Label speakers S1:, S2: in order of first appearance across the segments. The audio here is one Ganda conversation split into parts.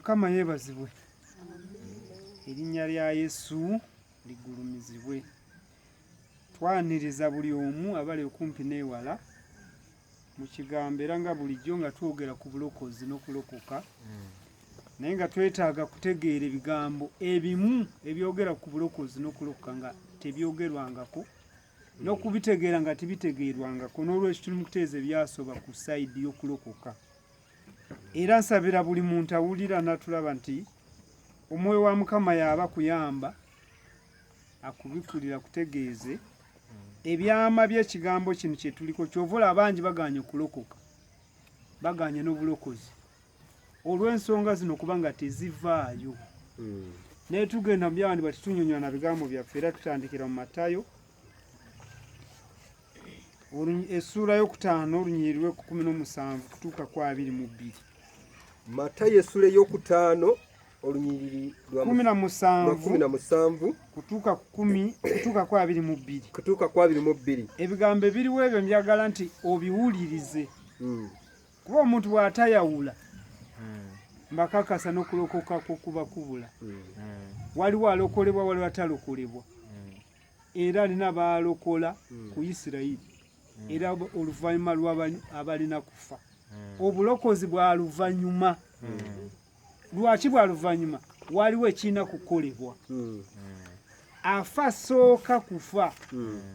S1: Mukama yeebazibwe. Erinnya lya Yesu ligulumizibwe. Twaniriza buli omu abali okumpi n'ewala mu kigambo era nga bulijjo nga twogera ku bulokozi n'okulokoka. Naye nga twetaaga kutegeera ebigambo ebimu ebyogera ku bulokozi n'okulokoka nga tebyogerwangako n'okubitegeera nga tebitegeerwangako, n'olwekyo tuli mu kuteeza ebyasoba ku sayidi y'okulokoka. Era nsabira buli muntu awulira n'atulaba nti omwoyo wa Mukama yaaba kuyamba akubikulira kutegeeze ebyama by'ekigambo kino kye tuliko. Ky'ovola abangi baganye okulokoka, baganye n'obulokozi olw'ensonga zino kuba nga tezivaayo. Naye tugenda mu byawandi bati tunyonyola na bigambo byaffe, era tutandikira mu Matayo essuula y'okutaano olunyiriri lw'e17 kutuuka ku 22.
S2: Matayo essuula y'okutaano olunyiriri lwa 17
S1: kutuuka ku 22.
S2: kutuuka ku 22.
S1: Ebigambo ebiriwo ebyo mbyagala nti obiwulirize. Kuba omuntu bw'atayawula mbakakasa n'okulokoka kuba kubula. Waliwo alokolebwa, waliwo atalokolebwa. Era alina baalokola ku Isirayiri. Era oluvannyuma abalina kufa. Obulokozi bwa luvannyuma. Lwaki bwa luvannyuma? Waliwo ekirina kukolebwa. Afa sooka kufa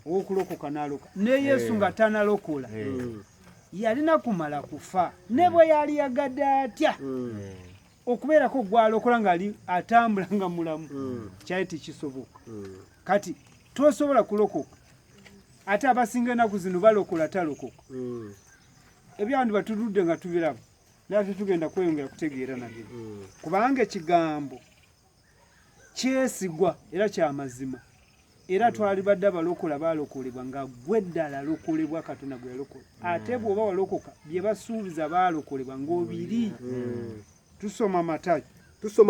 S1: okulokoka n'alokoka. Ne Yesu nga tanalokola yalina kumala kufa ne bwe yali yagadde atya okubeerako gw'alokola ng'ali atambula nga mulamu. Kyali tekisoboka. Kati tosobola kulokoka ate abasinga ennaku zino balokola talokoka. Ebyawandi batuludde nga tubiraba naye tetugenda kweyongera kutegeera nabyo, kubanga ekigambo kyesigwa era ky'amazima. Era twali badde abalokola baalokolebwa nga gwe ddala lokolebwa Katonda gwe yalokola. Ate bw'oba walokoka bye basuubiza baalokolebwa ng'obiri.
S2: Tusoma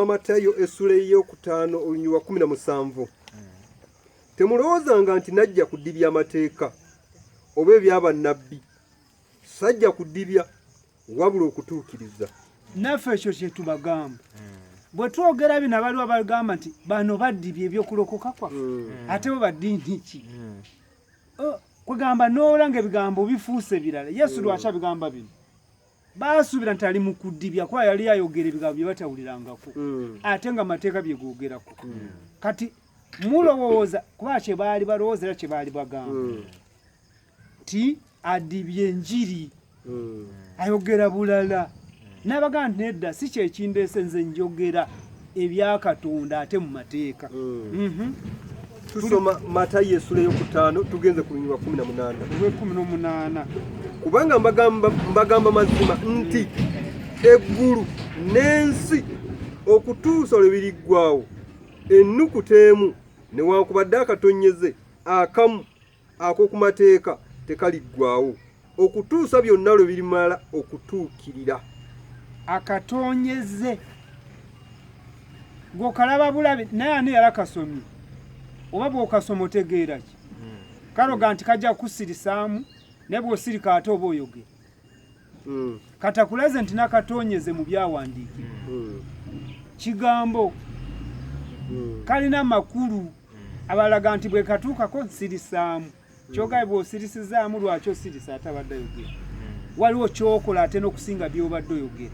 S2: Matayo essuula y'okutaano olunyiriri lwa 17. Temulowoozanga nti najja kuddibya amateeka oba eby'abannabbi. Sajja kuddibya wabula okutuukiriza.
S1: Naffe ekyo kye tubagamba. Bwe twogera bino abaliwo bagamba nti bano baddibya ebyokulokoka kwaffe. Ate bo baddiini ki? Kugamba n'olanga ebigambo bifuuse birala. Yesu lwaki abigamba bino? Baasuubira nti ali mu kuddibya kuba yali ayogera ebigambo bye batawulirangako. Ate nga amateeka bye googerako. Kati mulowooza kuba kye baali balowooza era kye baali bagamba ti addibya enjiri ayogera bulala. N'abagamba nti nedda si kyekindeese, nze njogera ebya Katonda ate mu mateeka.
S2: Tusoma Matayo essuula y'okutaano tugenze ku lunyiriri lwa
S1: 18.
S2: Kubanga mbagamba mazima nti eggulu n'ensi okutuusa lwe biriggwaawo ennukuta emu newankubadde akatonnyeze akamu ak'oku mateeka tekaliggwaawo okutuusa byonna lwe birimala okutuukirira.
S1: Akatonnyeze gwokalaba bulabi naye ani yalakasomye? Oba bw'okasoma otegeera ki? Kaloga nti kajja kusirisaamu naye bw'osirika ate oba oyogera. Katakulaze nti nakatonyeze mu byawandiikibwa. Kigambo kalina makulu abalaga nti bwe katuukako nsirisaamu. Kyogaye bw'osirisizaamu lwaki osirisa ate abadde ayogera? Waliwo kyokola ate n'okusinga by'obadde oyogera.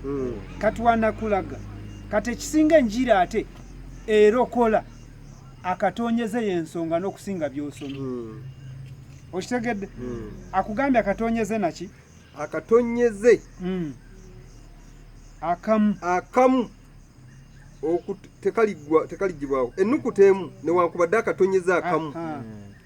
S1: Katuwana kulaga kati ekisinga enjiri ate erokola akatonyeze y'ensonga n'okusinga by'osomye. Okitegedde? Akugambye akatonyeze naki?
S2: Akatonyeze akamu tekaliggibwawo ennukuta emu newankubadde akatonyeze akamu.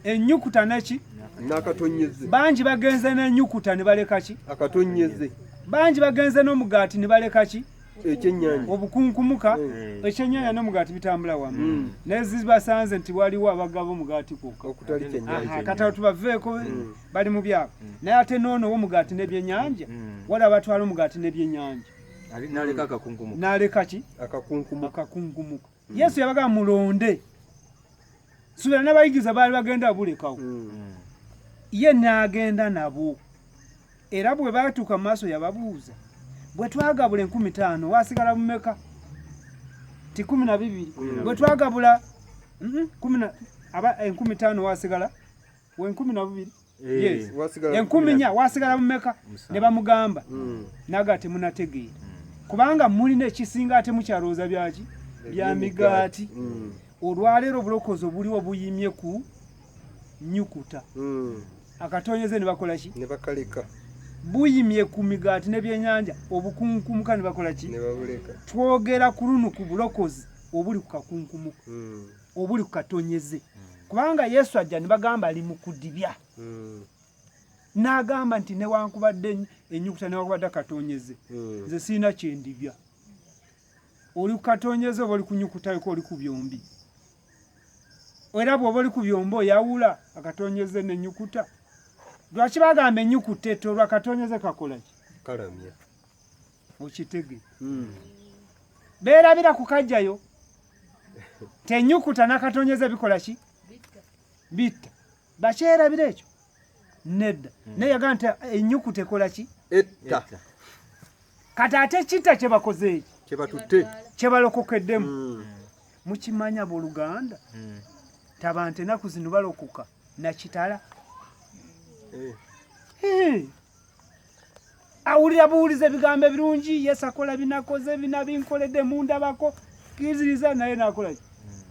S1: Ennyukuta neki?
S2: N'akatonyeze.
S1: Bangi bagenze n'ennyukuta ne baleka ki?
S2: Akatonyeze.
S1: Bangi bagenze n'omugaati ne baleka ki?
S2: Ekyennyanja.
S1: Obukunkumuka ekyennyanja n'omugaati bitambula wamu. Naye zibasanze nti waliwo abagaba omugaati kwokka
S2: okutali kyennyanja.
S1: Kata tubaveeko bali mu byabo. Naye ate noono omugaati n'ebyennyanja waliwo abatwala omugaati n'ebyennyanja.
S3: N'aleka akakunkumuka.
S1: N'aleka ki?
S2: Akakunkumuka.
S1: Yesu yabagamba mulonde. Suubira n'abayigiza baali bagenda bulekawo. Ye n'agenda nabo. Era bwe baatuuka mu maaso yababuuza bwe twagabula 50 waasigala mumeka? ti 12 bwe twagabula 15 wasigala we 12 yes
S2: wasigala
S1: 10 wasigala mumeka ne bamugamba naga temunategeera kubanga mulina ekisinga ate mukyalooza byaki bya migaati olwaleero obulokozi obuliwo buyimye ku nyukuta akatonyeze ne bakola ki
S2: ne bakaleka
S1: buyimye ku migaati n'ebyenyanja obukunkumuka ne bakola ki
S2: ne babuleka
S1: twogera ku luno ku bulokozi obuli ku kakunkumuka obuli ku katonyeze kubanga Yesu ajja ne bagamba ali mu kudibya n'agamba nti newankubadde ennyukuta newankubadde akatonyeze nze siina kyendibya oli ku katonyeze oba oli ku nyukuta yuko oli ku byombi era bw'oba oli ku byombi oyawula akatonyeze n'ennyukuta lwaki bagamba ennyukuta eto lwakatonyeze kakola ki
S2: kalamya
S1: okitege beerabira ku kajjayo tenyukuta n'akatonyeze bikola ki bitta bakyerabira ekyo nedda naye yagaa nti ennyukuta ekola ki
S2: etta
S1: kati ate kitta kye bakoze eki
S2: kye batutte
S1: kye balokokeddemu mukimanya booluganda tabante ennaku zino balokoka nakitala awulira buwuliza ebigambo ebirungi Yesu akola binakoze bina binkoledde mundabako kiziriza naye nakola ki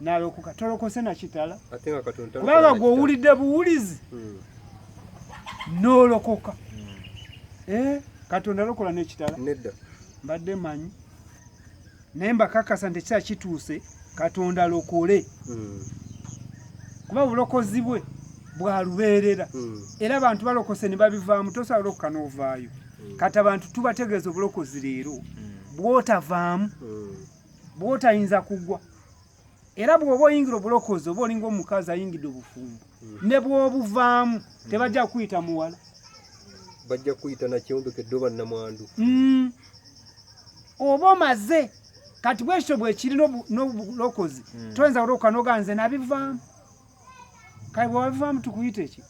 S1: nalokoka tolokose nakitala
S2: ate nga Katonda
S1: kubanga gw'owulidde buwulizi nolokoka Katonda alokola n'ekitala
S2: nedda
S1: mbadde manyi naye mbakakasa nti ekisa kituuse Katonda alokole kuba obulokozi bwe bwalubeerera era abantu balokose ne babivaamu tosobola olokoka n'ovaayo kati abantu tubategeeza obulokozi leero bw'otavaamu bw'otayinza kugwa era bw'oba oyingira obulokozi oba olinga omukazi ayingidde obufumbo ne bw'obuvaamu tebajja kuyita muwala
S2: bajja kuyita nakyombekedde oba nnamwandu
S1: oba omaze kati bwekityo bwekiri n'obulokozi toyinza kulokoka n'ogaa nze nabivaamu kale bw'obavaamu tukuyita eki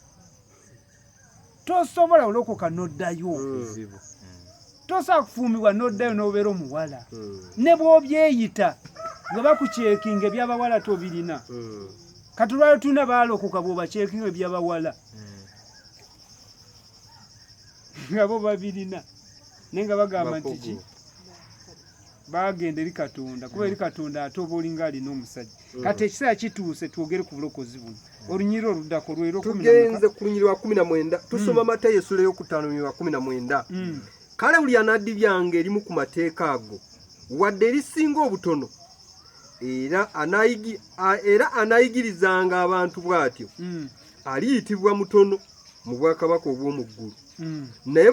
S1: tosobola olokoka n'oddayo tosobola kufuumibwa n'oddayo n'obeera omuwala ne bw'obyeyita bwe bakuceekinga ebyabawala tobirina kati olwaliro tulina baalokoka bw'obaceekinga ebyabawala nga bo babirina naye nga bagamba nti ki bagenda eri Katonda kuba eri Katonda ate oba olinga alina omusajja kati ekiseera kituuse twogere ku bulokozi buno olunyiri oluddako lwero
S2: tugenze ku lunyiri lwa 19 tusoma Matayo essula ey'okutaano 19 kale buli anaddibyange erimu ku mateeka ago wadde erisinga obutono era anayigirizanga abantu bw'atyo aliyitibwa mutono mu bwakabaka obw'omu ggulu naye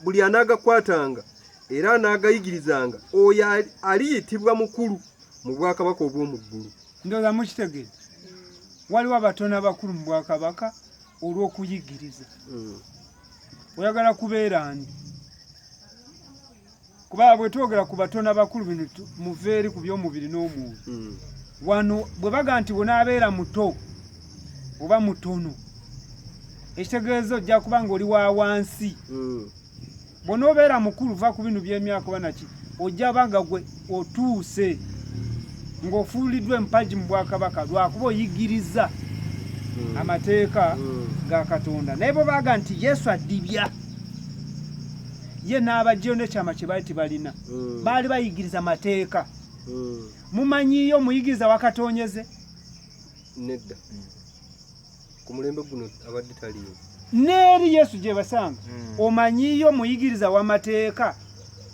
S2: buli anaagakwatanga era anaagayigirizanga oyo aliyitibwa mukulu mu bwakabaka obw'omu ggulu
S1: ndowooza mukitegeeza waliwo abatono abakulu mu bwakabaka olw'okuyigiriza oyagala kubeera ani kuba bwe twogera ku batono abakulu bino muve eri ku by'omubiri n'omwoyo wano bwe baga nti bw'onaabeera muto oba mutono ekitegeeza ojja kuba nga oli wa wansi bw'onoobeera mukulu va ku bino by'emyaka oba naki ojja banga gwe otuuse ng'ofuuliddwa empagi mu bwakabaka lwakuba oyigiriza amateeka ga Katonda naye bwe baga nti Yesu addibya ye n'abajjayo n'ekyama kye baali tebalina baali bayigiriza mateeka mumanyiyo omuyigiriza wakatonyeze
S2: nedda ku mulembe guno abadde taliyo
S1: n'eri Yesu gye basanga omanyiyo omuyigiriza w'amateeka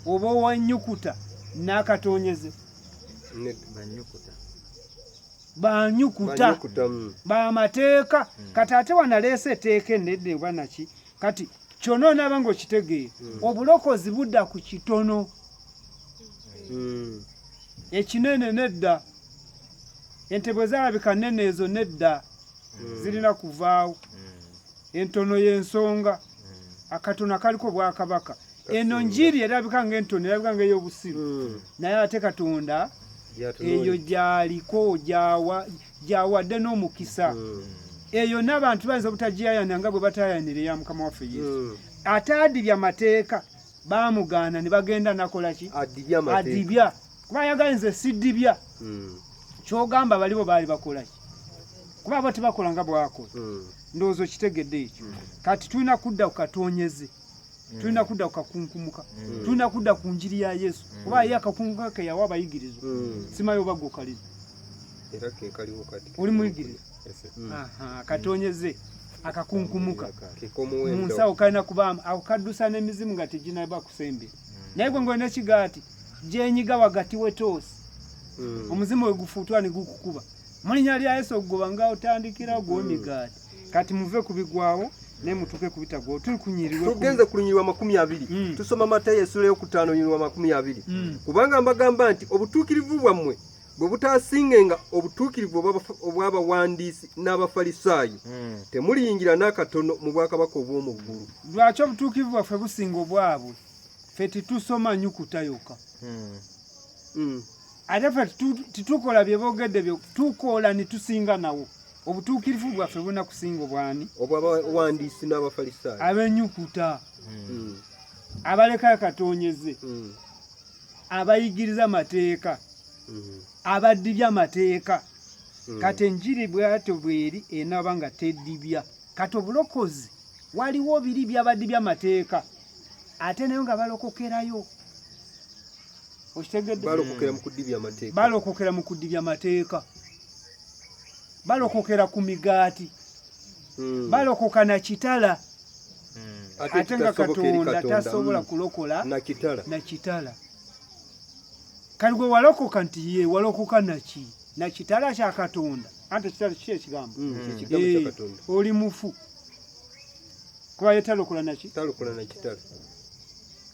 S1: oba ow'ennyukuta n'akatonyeze banyukuta bamateeka kati ate wanaleese etteeka ennedde oba naki kati kyonna onaaba ng'okitegeera obulokozi budda ku kitono ekinene nedda ente bwe zaalabika nnene ezo nedda zirina kuvaawo entono y'ensonga akatono akaliko bwakabaka eno njiri erabika ng'entono erabika ng'ey'obusiru naye ate Katonda eyo gy'aliko gyawadde n'omukisa eyo n'abantu bayinza obutagiyayana nga bwe batayayanira eya Mukama waffe Yesu ate adibya amateeka baamugaana ne bagenda nakola ki adibya kuba yagala nze siddibya kyogamba balibo baali bakola ki kuba abo tebakola nga bwakola ndowooza kitegedde ekyo kati tulina kudda ku katonyeze tulina kudda ku kakunkumuka tulina kudda ku njiri ya Yesu kuba ye akakunkumuka ke yawa abayigirizo simayo bagukaliza
S2: era ke kaliwo kati
S1: oli muyigiriza katonyeze akakunkumuka munsawo kalina kuba akukaddusa n'emizimu nga teginaba kusembera naye gwe ng'olina ekigaati gyenyiga wagati wetoosi omuzimu we gufuutwa ne gukukuba mu linnya lya Yesu ogoba nga otandikira gw'emigaati kati muve ku bigwawo ne mutuke ku bitagwawo tuli kunyirirwa
S2: tugenze ku lunyirwa 20 tusoma Matayo essula y'okutaano lunyirwa 20 kubanga mbagamba nti obutuukirivu bwammwe bwe butaasingenga obutuukirivu obw'abawandiisi n'abafalisaayo temuliyingira n'akatono mu bwakabaka obw'omu ggulu.
S1: Lwaki obutuukirivu bwaffe businga obwabwe ffe tetusoma nnyukuta yokka ate ffe titukola bye boogedde byo tukola ne tusinga nawo obutuukirivu bwaffe buna kusinga obwani
S2: obw'abawandiisi n'abafalisaayo
S1: ab'ennyukuta abaleka akatonyeze abayigiriza amateeka abaddibya amateeka kati enjiri bw'atyo bweri enaba nga teddibya kati obulokozi waliwo biri by'abaddibya amateeka ate nayo nga balokokerayo okitegedde
S2: balokokera mu kuddibya amateeka
S1: balokokera mu kuddibya amateeka balokokera ku migaati balokoka na kitala ate nga Katonda tasobola kulokola na kitala kali gwe walokoka nti ye walokoka naki na kitala kya Katonda ate kitala kiki ekigambo oli mufu kuba ye talokola naki
S2: talokola na kitala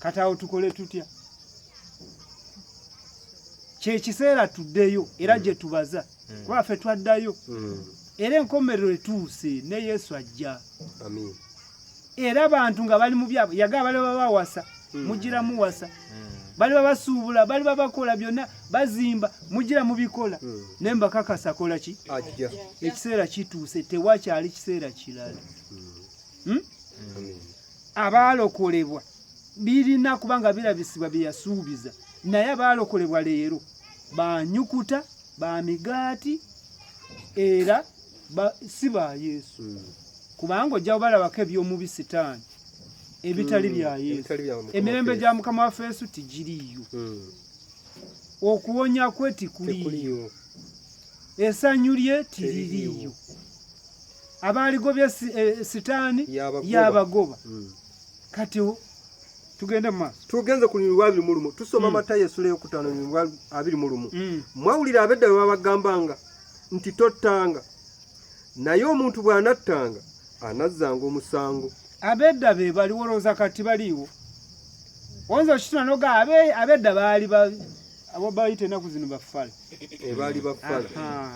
S1: kati awo tukole tutya kyekiseera tuddeyo era gye tubaza kuba ffe twaddayo era enkomerero etuuse ne Yesu ajja
S2: amin
S1: era abantu nga bali mu byabo yagala bali babawasa mugira muwasa bali babasuubula bali babakola byonna bazimba mugira mubikola nemba kakasa kola ki
S2: ajja
S1: ekiseera kituuse tewakyali kiseera kirala abalokolebwa birina kubanga birabisibwa bye yasuubiza naye abalokolebwa leero banyukuta ba migaati era si ba Yesu kubanga ojja balabako eby'omubi sitaani ebitali bya Yesu emirembe gya Mukama waffe Yesu tigiriyo okuwonya kwe tikuliyo essanyu lye tiririyo abaligobye sitaani yabagoba kati tugende maaso
S2: tugenze ku lunyirwa 21 tusoma Matayo essula y'okutaano lunyirwa 21 mwawulira abedda bwe babagambanga nti tottanga naye omuntu bw'anattanga anazzanga omusango
S1: abedda be baliwolooza kati baliiwo oyinza okituna noga abedda baali abo bayita ennaku zino baffala
S2: baali baffala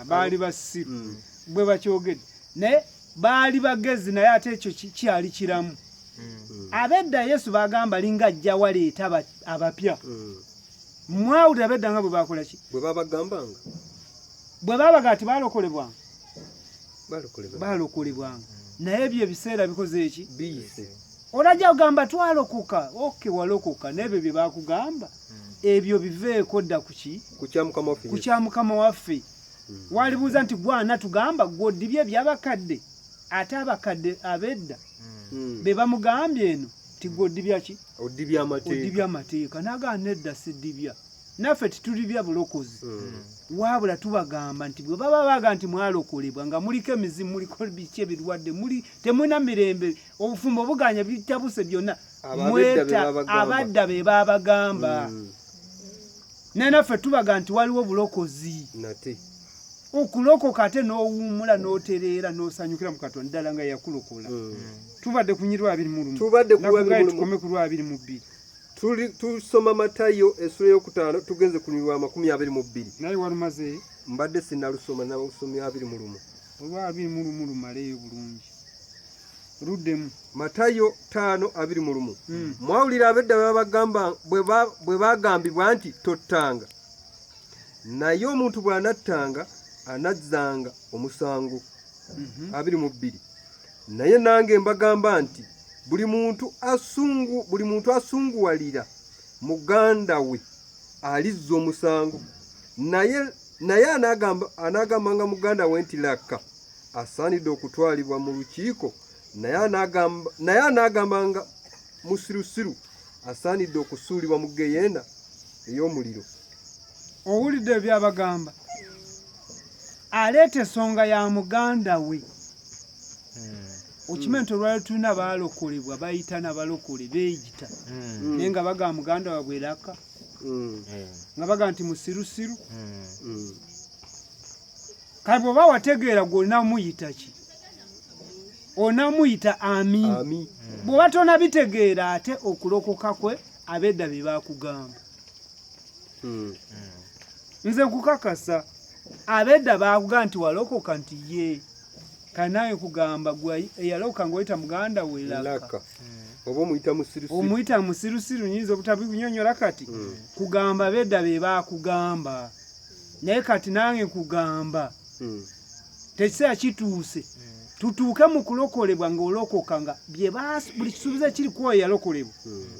S1: baali basiru bwe bakyogedde naye baali bagezi naye ate ekyo kyali kiramu abedda Yesu bagamba linga ajja waleeta abapya mwawulira abedda nga bwe bakola ki
S2: bwe babagambanga
S1: bwe babaga ati balokolebwanga
S2: balokolebwanga
S1: naye ebyo ebiseera bikoze eki
S2: biyise
S1: olajja kugamba twalokoka walokoka n'ebyo bye bakugamba ebyo biveeko dda kuki
S2: ku kya
S1: Mukama waffe walibuuza nti gwana tugamba gw'oddibye ebyabakadde ate abakadde abedda be bamugambye eno ti gw'oddibya ki oddibya amateeka n'agamba nedda siddibya naffe titulibya bulokozi wabula tubagamba nti bwe baba baga nti mwalokolebwa nga muliko emizimu muliko biki ebirwadde temulina mirembe obufumbo buganya bitabuse byonna mweta abadda be babagamba naye naffe tubaga nti waliwo bulokozi okulokoka ate n'owummula n'otereera n'osanyukira mu Katonda ddala nga yakulokola tubadde ku nyirwa 21 tukome ku lwa 22
S2: tusoma Matayo essula y'okutaano tugenze ku lunyirwa 22
S1: naye walumaze
S2: mbadde sinnalusoma nalusomya 21
S1: olwa 21 lumaleyo bulungi ruddemu
S2: Matayo 5:21 mwawulira abedda babagamba bwe bagambibwa nti tottanga naye omuntu bw'anattanga anazzanga omusango 22 naye nange mbagamba nti buli muntu asunguwalira muganda we alizza omusango naye anaagambanga muganda we nti lakka asaanidde okutwalibwa mu lukiiko, naye anaagambanga musirusiru asaanidde okusuulibwa mu geyeena ey'omuliro.
S1: owulidde byabagamba, aleeta ensonga ya muganda we. Okimanyi nti olwali tulina baalokolebwa bayita n'abalokole beeyita naye nga bagamba muganda waabwe laka nga bagamba nti musirusiru. Kale bw'oba wategeera gwe olinamuyita ki? Onamuyita ami. Bw'oba tonabitegeera ate okulokoka kwe ab'edda bye baakugamba. Nze nkukakasa ab'edda baakugamba nti walokoka nti ye. Kale nawe kugamba gwe eyalokoka ng'oyita muganda we laka.
S2: Oba omuyita musirusiru.
S1: Omuyita musirusiru nyinza obutabinyonyola kati. Kugamba ab'edda be baakugamba. Naye kati nange kugamba. Tekiseera kituuse. Tutuuke mu kulokolebwa ng'olokoka nga buli kisuubizo kiri ku oyo yalokolebwa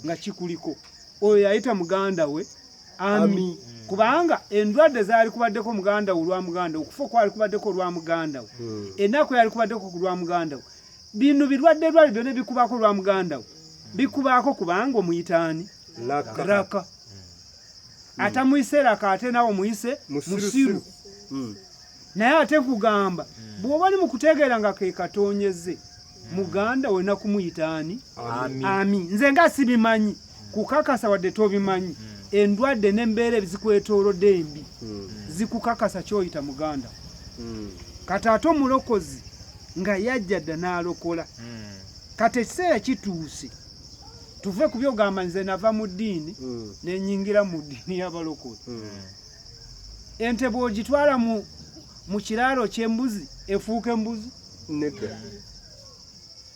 S1: nga kikuliko. Oyo yayita muganda we ami. Kubanga endwadde zaali kubaddeko muganda we olwa muganda we, okufa kwali kubaddeko olwa muganda we, ennaku yali kubaddeko ku lwa muganda we. Bino birwadde byonna bikubaako olwa muganda we, bikubaako kubanga omuyitaani laka. Atamuyise laka ate nawe omuyise musiru. Naye ate kugamba bw'oba oli mu kutegeera nga ke katonyeze muganda we nakumuyitaani ami. Nze nga sibimanyi kukakasa wadde tobimanyi. Endwadde n'embeera ebizikwetoolodde embi zikukakasa kyoyita muganda. Kati ate omulokozi nga yajja dda n'alokola. Kati ekiseera kituuse tuve ku byogamba nze nava mu ddiini nenyingira mu ddiini y'abalokole. Ente bw'ogitwala mu kiraalo ky'embuzi efuuka embuzi?
S2: Nedda.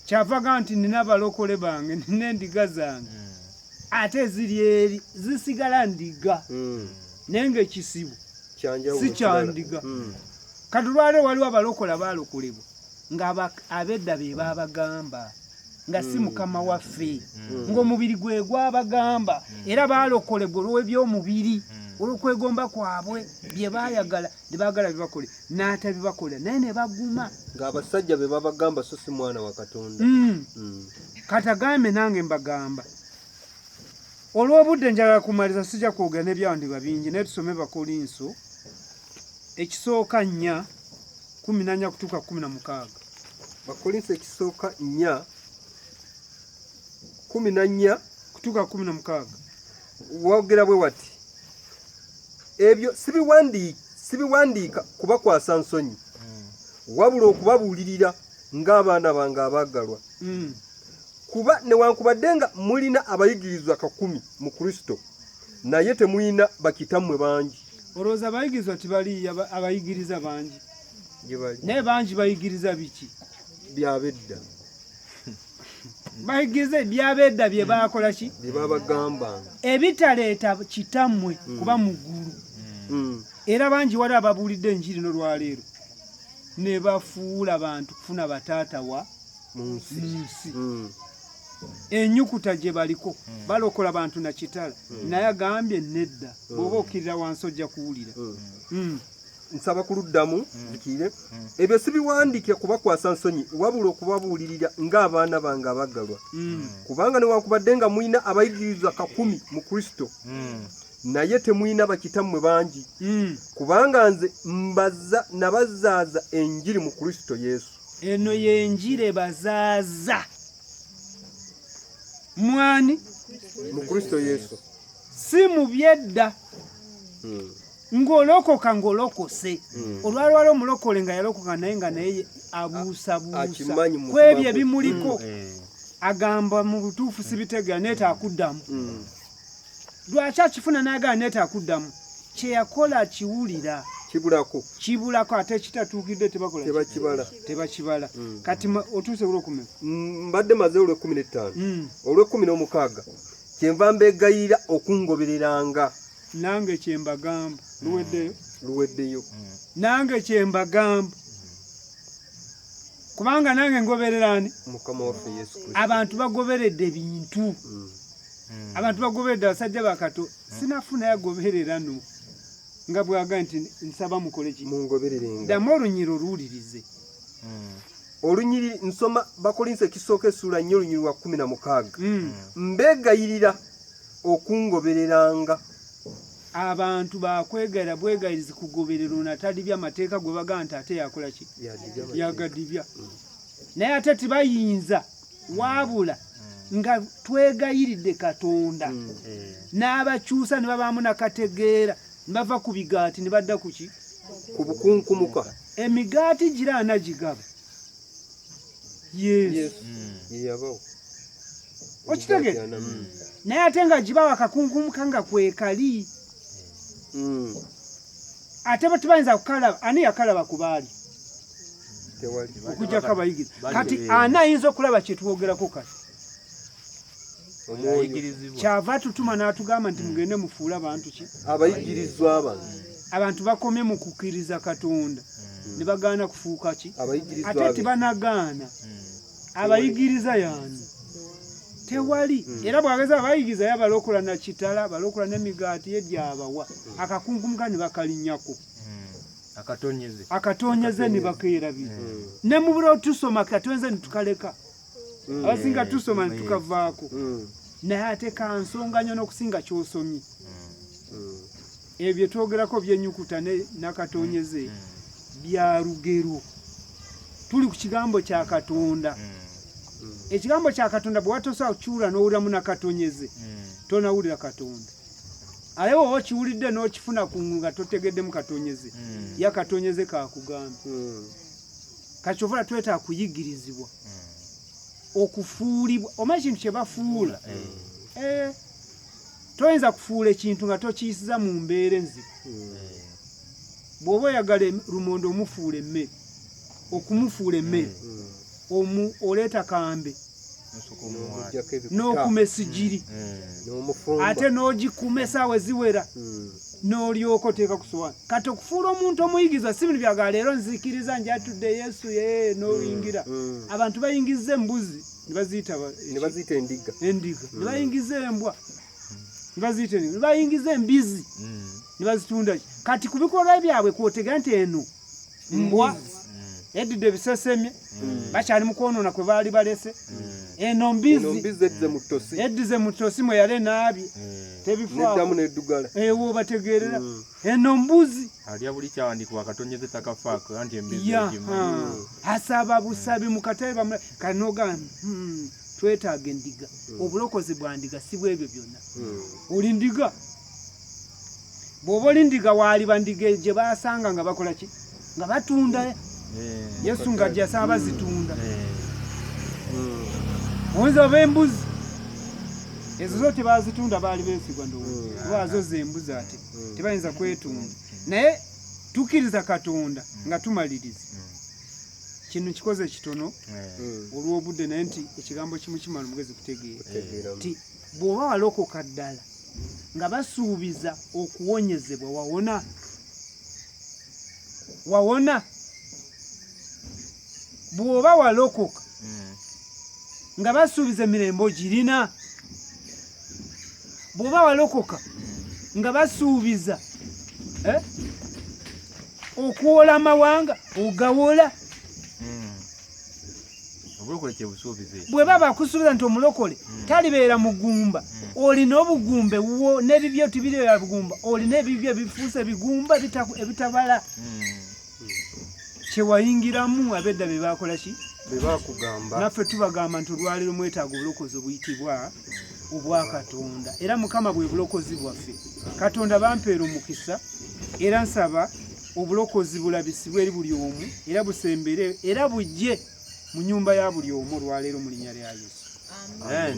S1: Kyavaga nti nina abalokole bange, nina endiga zange. Ate ziri eri zisigala ndiga. Naye ng'ekisibo si kyandiga. Kati olwaleero waliwo abalokola baalokolebwa nga ab'edda be baabagamba nga si mukama waffe, ng'omubiri gwe gwabagamba, era baalokolebwa olw'ebyomubiri, olw'okwegomba kwabwe bye baayagala ne baagala bibakole n'atabibakola naye ne baguma.
S2: Ng'abasajja be babagamba so si mwana wa Katonda.
S1: Kati agambe nange mbagamba. Olw'obudde njagala kumaliza sijja kwogera n'ebyawandibwa bingi naye tusome Bakolinso ekisooka 4:14 kutuuka 16.
S2: Bakolinso ekisooka 4:14
S1: kutuuka 16.
S2: Wogera bwe wati, ebyo sibiwandiika kubakwasa nsonyi wabula okubabuulirira ng'abaana bange abaagalwa. Kuba newankubadde nga mulina abayigirizwa 10 mu Kristo naye temulina bakitammwe bangi.
S1: Olowooza abayigirizwa tibaliyo abayigiriza bangi? Naye bangi bayigiriza biki?
S2: Byabedda.
S1: Bayigiriza byabedda bye baakola ki?
S2: Bye babagambanga.
S1: Ebitaleeta kitammwe kuba mu ggulu. Era bangi wali ababuulidde enjiri n'olwaleero ne bafuula abantu kufuna bataata wa mu nsi. Ennyukuta gye baliko balokola abantu na kitala. Naye agambye nedda bw'oba okkirira wansi ojja kuwulira.
S2: Nsaba kuluddamu zikire. Ebyo sibiwandiikira kubakwasa nsonyi wabula okubabuulirira ng'abaana bange abaggalwa. Kubanga newankubadde nga mulina abayigirizwa 10 mu Kristo naye temulina bakitammwe bangi. Kubanga nze nabazaaza enjiri mu Kristo Yesu.
S1: Eno y'enjiri ebazaaza. Mwani?
S2: Mu Kristo Yesu.
S1: Si mu byedda. Ng'olokoka ng'olokose. Olwalwala omulokole nga yalokoka naye nga naye abuusabuusa. Kwebyo ebimuliko agamba mu butuufu sibitegeera neeta akuddamu. Lwaki akifuna n'agamba neeta akuddamu? Kye yakola kiwulira. Kibulako ate kitatuukidde tebakibala. Kati otuuse olw'okumi.
S2: Mbadde maze olw'e15. Olw'e16 kyenva mbegayira okungobereranga.
S1: Nange kyembagamba.
S2: Luweddeyo.
S1: Nange kyembagamba. Kubanga nange ngobererani?
S2: Mukama waffe Yesu Kristo.
S1: Abantu bagoberedde bintu. abantu bagoberera abasajja bakato sinafuna yagoberera no nga bwaga nti nsaba mukole ki
S2: mungobererenga
S1: ddamu olunyiri oluwulirize
S2: olunyiri nsoma bakolinse ekisooka essula 4 olunyiri lwa 16 mbegayirira okungobereranga
S1: abantu bakwegera bwegayiriza kugoberera onatali by'amateeka gwe bagaa nti ate yakola ki yagadibya naye ate tibayinza wabula nga twegayiridde Katonda n'abakyusa ne babaamu nakategeera ne bava ku bigaati ne badda ku ki
S2: ku bukunkumuka
S1: emigaati giraana gigaba yesu
S2: yabawo
S1: okitegere naye ate nga gibawa akakunkumuka nga kwekali ate batibayinza kukalaba ani yakalaba ku baali okujjako abayigiriza kati ani ayinza okulaba kyetwogerako kati kyava tutuma n'atugamba nti mugende mufuule abantu ki
S2: abayigirizwa
S1: abantu bakomye mu kukkiriza Katonda ne bagaana kufuuka ki ate tibanagaana abayigiriza yaani tewali era bwageza abayigiriza yabalokola na kitala balokola n'emigaati yedyabawa akakunkumuka ne bakalinnyako akatonyeze ne bakeerabira ne mu biro tusoma katonze ne tukaleka abasinga tusoma ne tukavaako naye ate kansonga nnyo n'okusinga ky'osomye ebyo twogerako byennyukuta n'akatonyeze bya lugero tuli ku kigambo kya Katonda ekigambo kya Katonda bwe watosa kukyula n'owuliramu nakatonyeze tonawulira Katonda ate wowe okiwulidde n'okifuna nga totegeddemu katonyeze yakatonyeze kakugamba kakyovula twetaaga kuyigirizibwa okufuulibwa omanyi ekintu kye bafuula toyinza kufuula ekintu nga tokiyisiza mu mbeera enzibu bw'oba oyagala lumonde omufuula emmere okumufuula emmere oleeta kambe n'okumesa ejiri ate n'ogikuma essaawa eziwera n'olyoka oteeka ku sowaani kati okufuula omuntu omuyigiriza si bino byagala leero nzikiriza njatudde Yesu n'oyingira abantu bayingiza embuzi ne baziyita endiga ne bayingiza embwa ne baziyita ne bayingiza embizi ne bazitunda kati ku bikolwa byabwe kwotegera nti eno mbwa edidde ebisesemye bakyali mu kwonoona kwe baali balese eno mbizi eddize mu ttosi mwe yali naabye tebifaawo ewo bategeerera eno mbuzi
S3: alya buli kyawandikibwa katonyeze takafaako anti embizi
S1: asaba busabi mu katebe kanogamba twetaaga endiga obulokozi bwa ndiga si bwebyo byonna oli ndiga bw'oba oli ndiga waaliba ndiga gye baasanga nga bakola ki nga batunda Yesu nga gyasaba bazitunda oyinza oba embuzi ezo zo tebazitunda baali beesigwa ndowooza kubazo zembuzi ate tebayinza kwetunda naye tukkiriza Katonda nga tumaliriza kino kikoze kitono olw'obudde naye nti ekigambo kimu kimala omugezi kutegeera nti bw'oba walokoka ddala nga basuubiza okuwonyezebwa wawona bw'oba walokoka nga basuubiza emirembe ogirina bw'oba walokoka nga basuubiza okuwola amawanga ogawola bwe baba bakusuubiza nti omulokole talibeera mugumba olina obugumba ewuwo n'ebibyo tibireera bugumba olina ebibyo ebifuuse bigumba ebitabala kyewayingiramu abedda be bakola ki
S2: bebakugamba
S1: naffe tubagamba nti olwaliro mwetaaga obulokozi obuyitibwa obwa Katonda era Mukama bwe bulokozi bwaffe Katonda bampeera omukisa era nsaba obulokozi bulabisibwe eri buli omu era busembere era bujje mu nyumba ya buli omu olwaleero mu linnya lya Yesu.
S2: Amen.